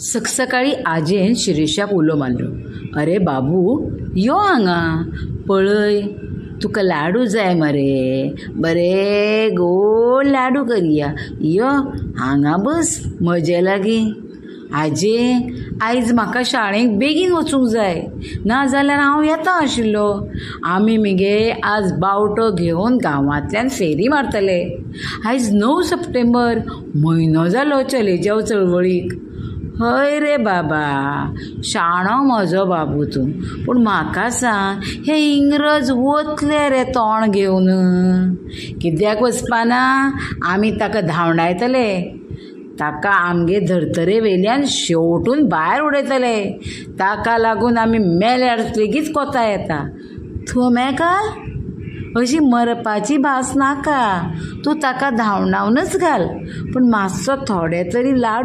सकाळी आजेन शिरीषाक उलो मारलो. अरे बाबू, यो हांगा पळय, तुका लाडू जाय मरे, बरे गोड लाडू करया. यो हांगा बस म्हजे लागीं. आजे, आयज म्हाका शाळेक बेगीन वचूंक जाय, ना जाल्यार हांव येता आशिल्लो. आमी मगे आज बावटो घेवन गांवांतल्यान फेरी मारतले. आयज 9 सप्टेंबर, म्हयनो जालो चलेच्या चळवळीक. हय रे बाबा, शाणो म्हजो बाबू तूं, पूण म्हाका सांग, हे इंग्रज वतले रे तोंड घेवन? कित्याक वचपाना? आमी ताका धांवडायतले, ताका आमगे धर्तरे वयल्यान शेवटून भायर उडयतले. ताका लागून आमी मेल्यार लेगीत कोता येता. तूं मेळकाल? अशी मरपाची भास नाका. तूं ताका धांवडावनच घाल, पूण मातसो थोडे तरी लाड